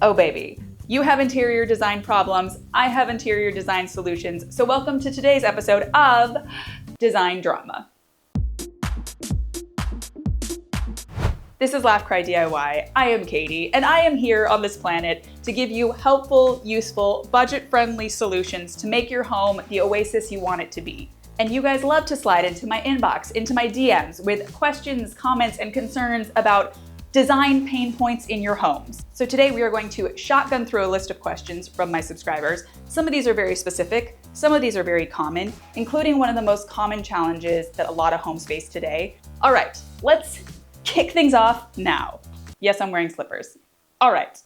Oh baby, you have interior design problems, I have interior design solutions, so welcome to today's episode of Design Drama. This is Laugh Cry DIY, I am Katie, and I am here on this planet to give you helpful, useful, budget-friendly solutions to make your home the oasis you want it to be. And you guys love to slide into my inbox, into my DMs with questions, comments, and concerns about design pain points in your homes. So today we are going to shotgun through a list of questions from my subscribers. Some of these are very specific, some of these are very common, including one of the most common challenges that a lot of homes face today. All right, let's kick things off now. Yes, I'm wearing slippers. All right,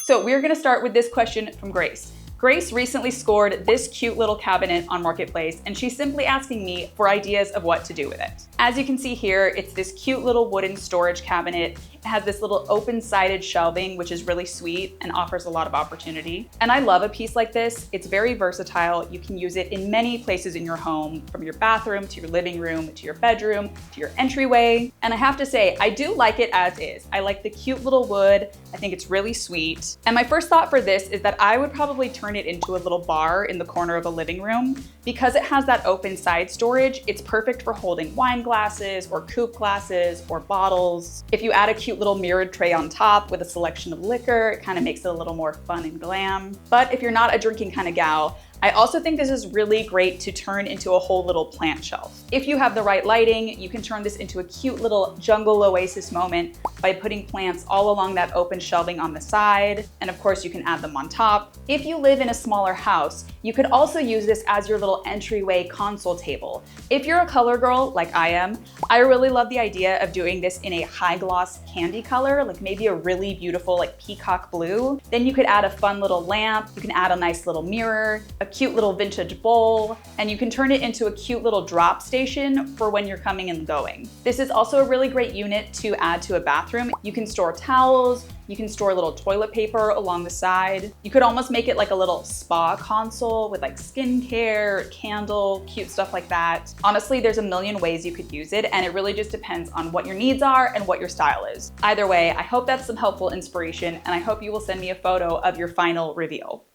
so we're gonna start with this question from Grace. Grace recently scored this cute little cabinet on Marketplace, and she's simply asking me for ideas of what to do with it. As you can see here, it's this cute little wooden storage cabinet. It has this little open-sided shelving, which is really sweet and offers a lot of opportunity. And I love a piece like this. It's very versatile. You can use it in many places in your home, from your bathroom to your living room, to your bedroom, to your entryway. And I have to say, I do like it as is. I like the cute little wood. I think it's really sweet. And my first thought for this is that I would probably turn it into a little bar in the corner of a living room. Because it has that open side storage, it's perfect for holding wine glasses or coupe glasses or bottles. If you add a cute little mirrored tray on top with a selection of liquor, it kind of makes it a little more fun and glam. But if you're not a drinking kind of gal, I also think this is really great to turn into a whole little plant shelf. If you have the right lighting, you can turn this into a cute little jungle oasis moment by putting plants all along that open shelving on the side. And of course, you can add them on top. If you live in a smaller house, you could also use this as your little entryway console table. If you're a color girl like I am, I really love the idea of doing this in a high gloss candy color, like maybe a really beautiful like peacock blue. Then you could add a fun little lamp, you can add a nice little mirror, a cute little vintage bowl, and you can turn it into a cute little drop station for when you're coming and going. This is also a really great unit to add to a bathroom. You can store towels, you can store a little toilet paper along the side. You could almost make it like a little spa console with like skincare, candle, cute stuff like that. Honestly, there's a million ways you could use it, and it really just depends on what your needs are and what your style is. Either way, I hope that's some helpful inspiration, and I hope you will send me a photo of your final reveal.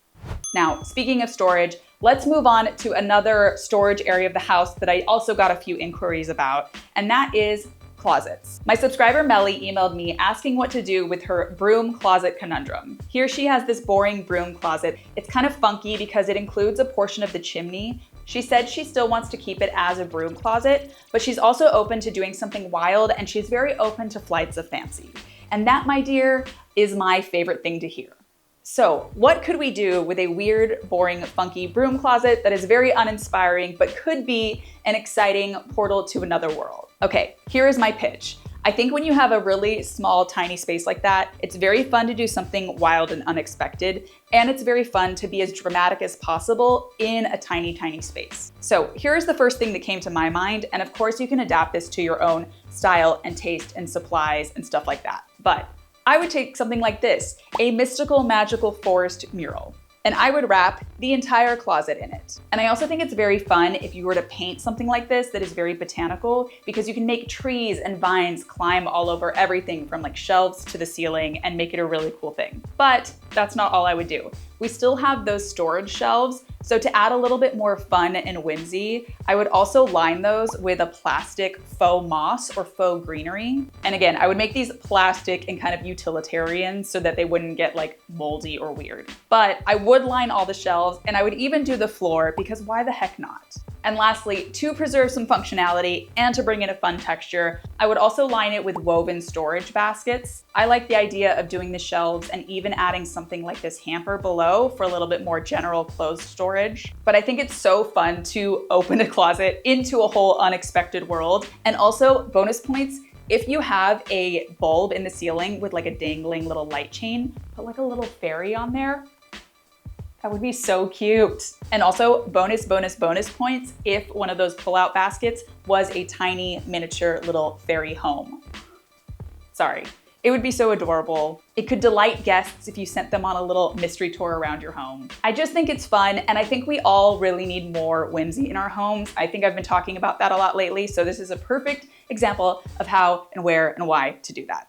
Now, speaking of storage, let's move on to another storage area of the house that I also got a few inquiries about, and that is closets. My subscriber Melly emailed me asking what to do with her broom closet conundrum. Here she has this boring broom closet. It's kind of funky because it includes a portion of the chimney. She said she still wants to keep it as a broom closet, but she's also open to doing something wild, and she's very open to flights of fancy. And that, my dear, is my favorite thing to hear. So what could we do with a weird, boring, funky broom closet that is very uninspiring, but could be an exciting portal to another world? Okay, here is my pitch. I think when you have a really small, tiny space like that, it's very fun to do something wild and unexpected, and it's very fun to be as dramatic as possible in a tiny, tiny space. So here's the first thing that came to my mind, and of course you can adapt this to your own style and taste and supplies and stuff like that. But I would take something like this, a mystical, magical forest mural, and I would wrap the entire closet in it. And I also think it's very fun if you were to paint something like this that is very botanical, because you can make trees and vines climb all over everything from like shelves to the ceiling and make it a really cool thing. But that's not all I would do. We still have those storage shelves, so to add a little bit more fun and whimsy, I would also line those with a plastic faux moss or faux greenery. And again, I would make these plastic and kind of utilitarian so that they wouldn't get like moldy or weird. But I would line all the shelves, and I would even do the floor, because why the heck not? And lastly, to preserve some functionality and to bring in a fun texture, I would also line it with woven storage baskets. I like the idea of doing the shelves and even adding something like this hamper below for a little bit more general clothes storage. But I think it's so fun to open a closet into a whole unexpected world. And also, bonus points, if you have a bulb in the ceiling with like a dangling little light chain, put like a little fairy on there. That would be so cute. And also bonus points if one of those pull-out baskets was a tiny miniature little fairy home. Sorry. It would be so adorable. It could delight guests if you sent them on a little mystery tour around your home. I just think it's fun, and I think we all really need more whimsy in our homes. I think I've been talking about that a lot lately, so this is a perfect example of how and where and why to do that.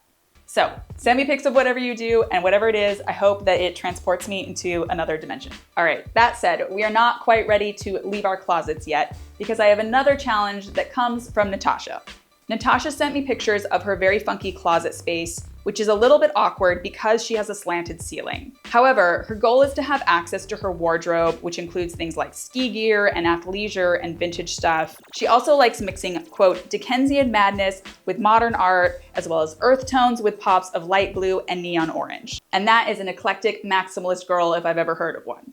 So send me pics of whatever you do, and whatever it is, I hope that it transports me into another dimension. All right, that said, we are not quite ready to leave our closets yet because I have another challenge that comes from Natasha. Natasha sent me pictures of her very funky closet space, which is a little bit awkward because she has a slanted ceiling. However, her goal is to have access to her wardrobe, which includes things like ski gear and athleisure and vintage stuff. She also likes mixing, quote, Dickensian madness with modern art, as well as earth tones with pops of light blue and neon orange. And that is an eclectic maximalist girl if I've ever heard of one.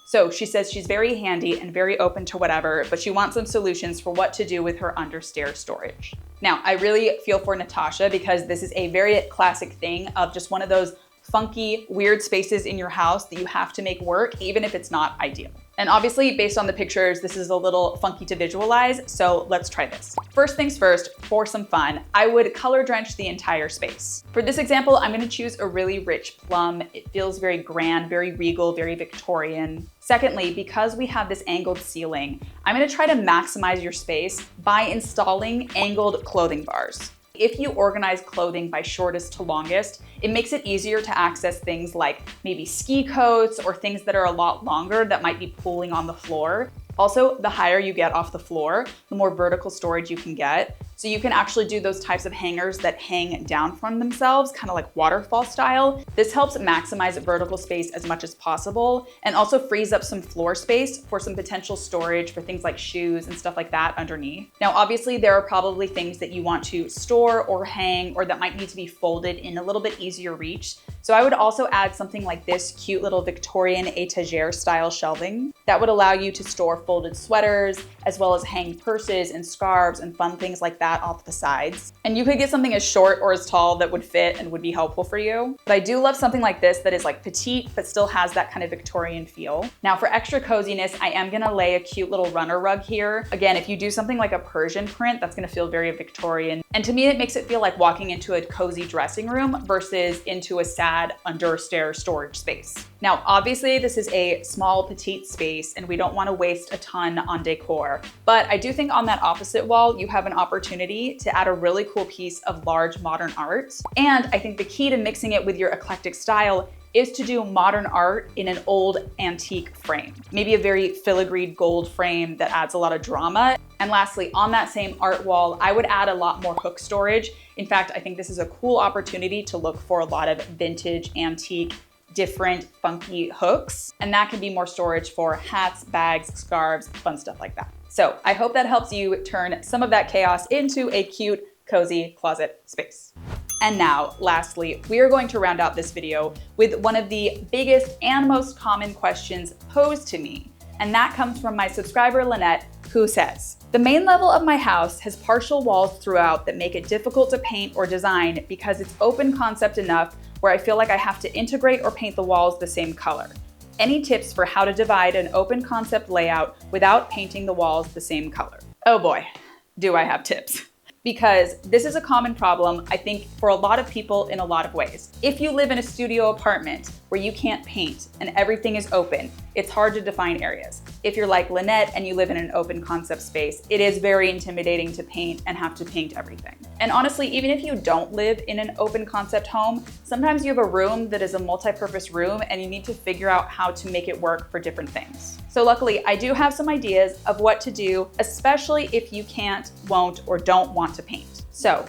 So she says she's very handy and very open to whatever, but she wants some solutions for what to do with her understair storage. Now, I really feel for Natasha because this is a very classic thing of just one of those funky, weird spaces in your house that you have to make work, even if it's not ideal. And obviously, based on the pictures, this is a little funky to visualize, so let's try this. First things first, for some fun, I would color drench the entire space. For this example, I'm gonna choose a really rich plum. It feels very grand, very regal, very Victorian. Secondly, because we have this angled ceiling, I'm gonna try to maximize your space by installing angled clothing bars. If you organize clothing by shortest to longest, it makes it easier to access things like maybe ski coats or things that are a lot longer that might be pooling on the floor. Also, the higher you get off the floor, the more vertical storage you can get. So you can actually do those types of hangers that hang down from themselves, kind of like waterfall style. This helps maximize vertical space as much as possible and also frees up some floor space for some potential storage for things like shoes and stuff like that underneath. Now, obviously, there are probably things that you want to store or hang or that might need to be folded in a little bit easier reach. So I would also add something like this cute little Victorian étagère style shelving that would allow you to store folded sweaters, as well as hang purses and scarves and fun things like that off the sides. And you could get something as short or as tall that would fit and would be helpful for you. But I do love something like this that is like petite, but still has that kind of Victorian feel. Now for extra coziness, I am gonna lay a cute little runner rug here. Again, if you do something like a Persian print, that's gonna feel very Victorian. And to me, it makes it feel like walking into a cozy dressing room versus into a sad understair storage space. Now, obviously this is a small petite space and we don't wanna waste a ton on decor, but I do think on that opposite wall, you have an opportunity to add a really cool piece of large modern art. And I think the key to mixing it with your eclectic style is to do modern art in an old antique frame. Maybe a very filigreed gold frame that adds a lot of drama. And lastly, on that same art wall, I would add a lot more hook storage. In fact, I think this is a cool opportunity to look for a lot of vintage, antique, different funky hooks. And that can be more storage for hats, bags, scarves, fun stuff like that. So I hope that helps you turn some of that chaos into a cute, cozy closet space. And now, lastly, we are going to round out this video with one of the biggest and most common questions posed to me. And that comes from my subscriber, Lynette, who says, the main level of my house has partial walls throughout that make it difficult to paint or design because it's open concept enough where I feel like I have to integrate or paint the walls the same color. Any tips for how to divide an open concept layout without painting the walls the same color? Oh boy, do I have tips. Because this is a common problem, I think, for a lot of people in a lot of ways. If you live in a studio apartment where you can't paint and everything is open, it's hard to define areas. If you're like Lynette and you live in an open concept space, it is very intimidating to paint and have to paint everything. And honestly, even if you don't live in an open concept home, sometimes you have a room that is a multi-purpose room and you need to figure out how to make it work for different things. So luckily, I do have some ideas of what to do, especially if you can't, won't, or don't want to paint. So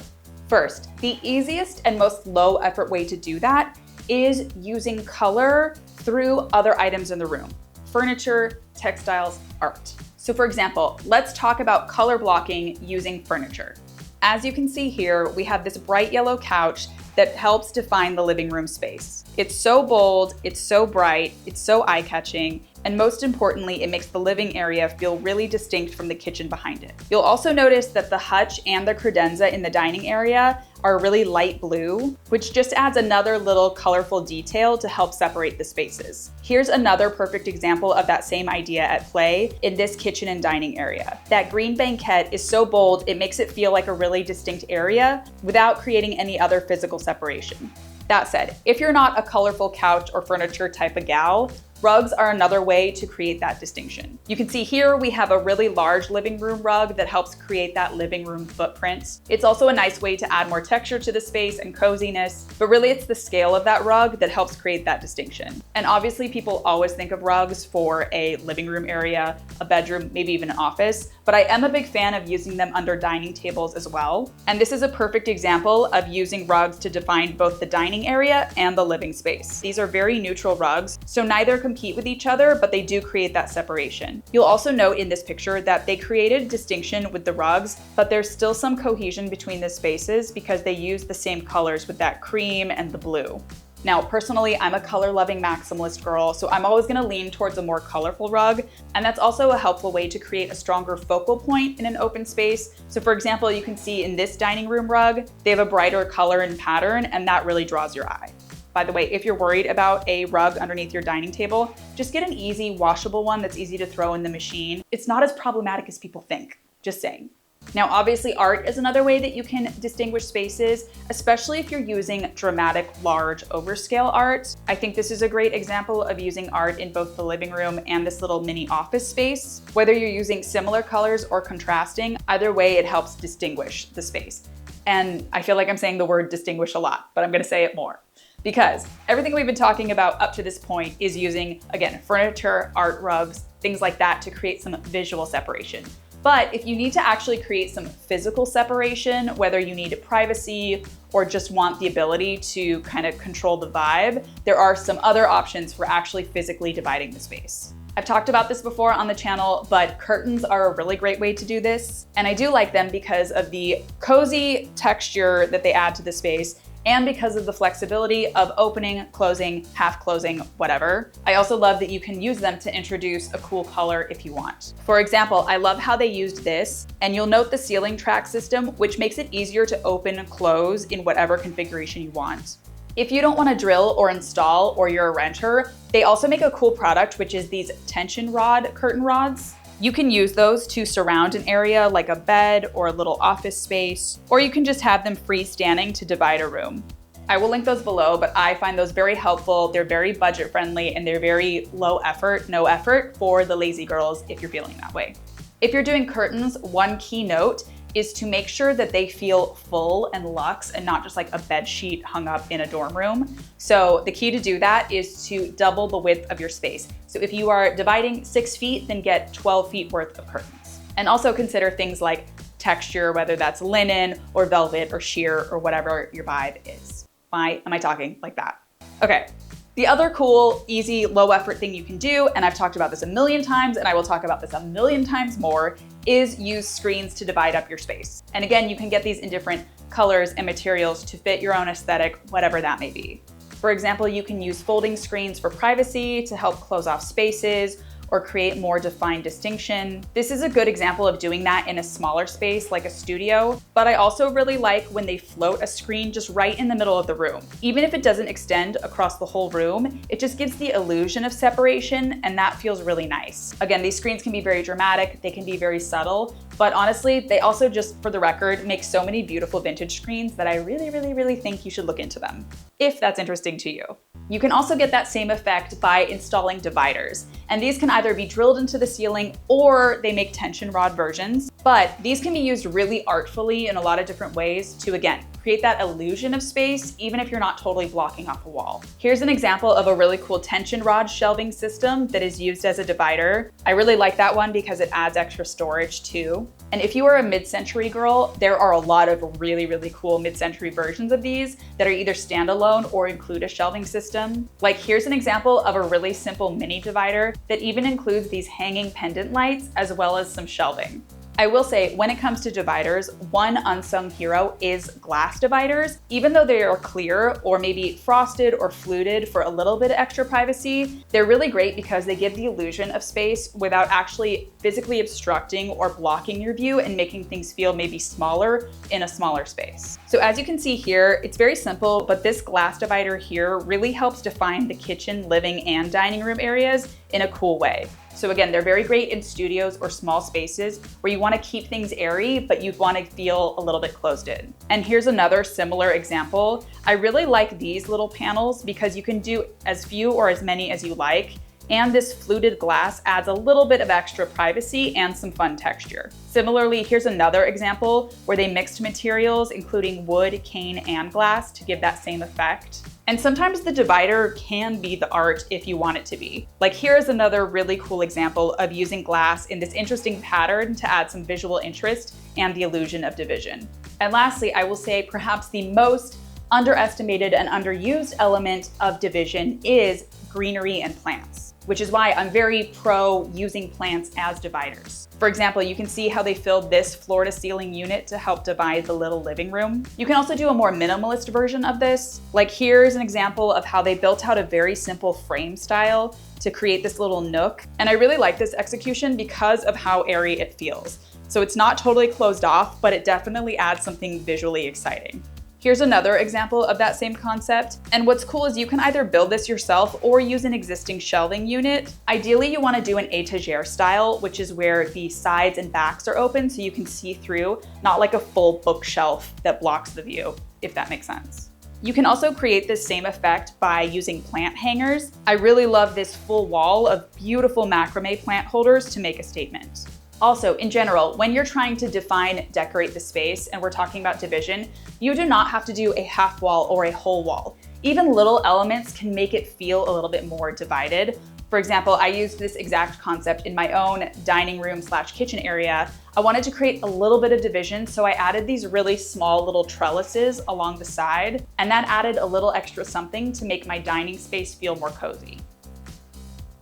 first, the easiest and most low effort way to do that is using color through other items in the room: furniture, textiles, art. So for example, let's talk about color blocking using furniture. As you can see here, we have this bright yellow couch that helps define the living room space. It's so bold, it's so bright, it's so eye-catching, and most importantly, it makes the living area feel really distinct from the kitchen behind it. You'll also notice that the hutch and the credenza in the dining area are really light blue, which just adds another little colorful detail to help separate the spaces. Here's another perfect example of that same idea at play in this kitchen and dining area. That green banquette is so bold, it makes it feel like a really distinct area without creating any other physical separation. That said, if you're not a colorful couch or furniture type of gal, Rugs are another way to create that distinction. You can see here we have a really large living room rug that helps create that living room footprint. It's also a nice way to add more texture to the space and coziness, but really it's the scale of that rug that helps create that distinction. And obviously people always think of rugs for a living room area, a bedroom, maybe even an office, but I am a big fan of using them under dining tables as well. And this is a perfect example of using rugs to define both the dining area and the living space. These are very neutral rugs, so neither compete with each other, but they do create that separation. You'll also note in this picture that they created distinction with the rugs, but there's still some cohesion between the spaces because they use the same colors with that cream and the blue. Now, personally, I'm a color-loving maximalist girl, so I'm always gonna lean towards a more colorful rug, and that's also a helpful way to create a stronger focal point in an open space. So for example, you can see in this dining room rug, they have a brighter color and pattern, and that really draws your eye. By the way, if you're worried about a rug underneath your dining table, just get an easy washable one that's easy to throw in the machine. It's not as problematic as people think, just saying. Now, obviously art is another way that you can distinguish spaces, especially if you're using dramatic, large, overscale art. I think this is a great example of using art in both the living room and this little mini office space. Whether you're using similar colors or contrasting, either way it helps distinguish the space. And I feel like I'm saying the word distinguish a lot, but I'm gonna say it more. Because everything we've been talking about up to this point is using, again, furniture, art, rugs, things like that to create some visual separation. But if you need to actually create some physical separation, whether you need privacy or just want the ability to kind of control the vibe, there are some other options for actually physically dividing the space. I've talked about this before on the channel, but curtains are a really great way to do this. And I do like them because of the cozy texture that they add to the space and because of the flexibility of opening, closing, half closing, whatever. I also love that you can use them to introduce a cool color if you want. For example, I love how they used this, and you'll note the ceiling track system, which makes it easier to open and close in whatever configuration you want. If you don't want to drill or install, or you're a renter, they also make a cool product, which is these tension rod curtain rods. You can use those to surround an area like a bed or a little office space, or you can just have them freestanding to divide a room. I will link those below, but I find those very helpful. They're very budget friendly and they're very low effort, no effort for the lazy girls if you're feeling that way. If you're doing curtains, one key note is to make sure that they feel full and luxe and not just like a bed sheet hung up in a dorm room. So the key to do that is to double the width of your space. So if you are dividing 6 feet, then get 12 feet worth of curtains. And also consider things like texture, whether that's linen or velvet or sheer or whatever your vibe is. Why am I talking like that? Okay. The other cool, easy, low effort thing you can do, and I've talked about this a million times and I will talk about this a million times more, is use screens to divide up your space. And again, you can get these in different colors and materials to fit your own aesthetic, whatever that may be. For example, you can use folding screens for privacy to help close off spaces or create more defined distinction. This is a good example of doing that in a smaller space like a studio, but I also really like when they float a screen just right in the middle of the room. Even if it doesn't extend across the whole room, it just gives the illusion of separation, and that feels really nice. Again, these screens can be very dramatic, they can be very subtle, but honestly, they also, just for the record, make so many beautiful vintage screens that I really think you should look into them, if that's interesting to you. You can also get that same effect by installing dividers. And these can either be drilled into the ceiling or they make tension rod versions. But these can be used really artfully in a lot of different ways to, again, create that illusion of space, even if you're not totally blocking off a wall. Here's an example of a really cool tension rod shelving system that is used as a divider. I really like that one because it adds extra storage too. And if you are a mid-century girl, there are a lot of really cool mid-century versions of these that are either standalone or include a shelving system. Like, here's an example of a really simple mini divider that even includes these hanging pendant lights as well as some shelving. I will say, when it comes to dividers, one unsung hero is glass dividers. Even though they are clear or maybe frosted or fluted for a little bit of extra privacy, they're really great because they give the illusion of space without actually physically obstructing or blocking your view and making things feel maybe smaller in a smaller space. So as you can see here, it's very simple, but this glass divider here really helps define the kitchen, living, and dining room areas in a cool way. So again, they're very great in studios or small spaces where you want to keep things airy, but you want to feel a little bit closed in. And here's another similar example. I really like these little panels because you can do as few or as many as you like. And this fluted glass adds a little bit of extra privacy and some fun texture. Similarly, here's another example where they mixed materials, including wood, cane, and glass to give that same effect. And sometimes the divider can be the art if you want it to be. Like here's another really cool example of using glass in this interesting pattern to add some visual interest and the illusion of division. And lastly, I will say perhaps the most underestimated and underused element of division is greenery and plants, which is why I'm very pro using plants as dividers. For example, you can see how they filled this floor-to-ceiling unit to help divide the little living room. You can also do a more minimalist version of this. Like here's an example of how they built out a very simple frame style to create this little nook. And I really like this execution because of how airy it feels. So it's not totally closed off, but it definitely adds something visually exciting. Here's another example of that same concept. And what's cool is you can either build this yourself or use an existing shelving unit. Ideally, you want to do an étagère style, which is where the sides and backs are open so you can see through, not like a full bookshelf that blocks the view, if that makes sense. You can also create this same effect by using plant hangers. I really love this full wall of beautiful macrame plant holders to make a statement. Also, in general, when you're trying to decorate the space, and we're talking about division, you do not have to do a half wall or a whole wall. Even little elements can make it feel a little bit more divided. For example, I used this exact concept in my own dining room / kitchen area. I wanted to create a little bit of division, so I added these really small little trellises along the side, and that added a little extra something to make my dining space feel more cozy.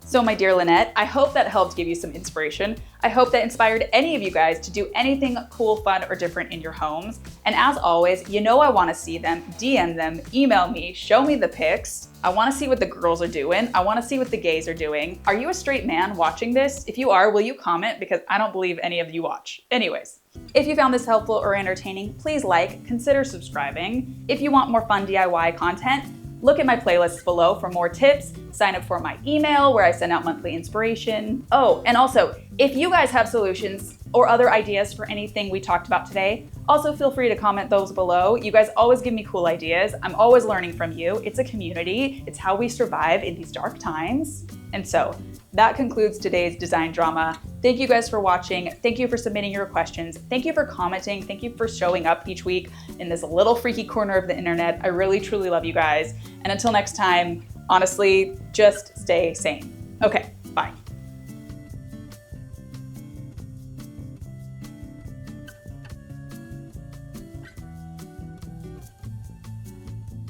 So my dear Lynette, I hope that helped give you some inspiration. I hope that inspired any of you guys to do anything cool, fun, or different in your homes. And as always, you know I want to see them, DM them, email me, show me the pics. I want to see what the girls are doing. I want to see what the gays are doing. Are you a straight man watching this? If you are, will you comment? Because I don't believe any of you watch. Anyways, if you found this helpful or entertaining, please consider subscribing. If you want more fun DIY content, look at my playlists below for more tips, sign up for my email where I send out monthly inspiration. Oh, and also, if you guys have solutions or other ideas for anything we talked about today, also feel free to comment those below. You guys always give me cool ideas. I'm always learning from you. It's a community. It's how we survive in these dark times. And so that concludes today's design drama. Thank you guys for watching. Thank you for submitting your questions. Thank you for commenting. Thank you for showing up each week in this little freaky corner of the internet. I really, truly love you guys. And until next time, honestly, just stay sane. Okay, bye.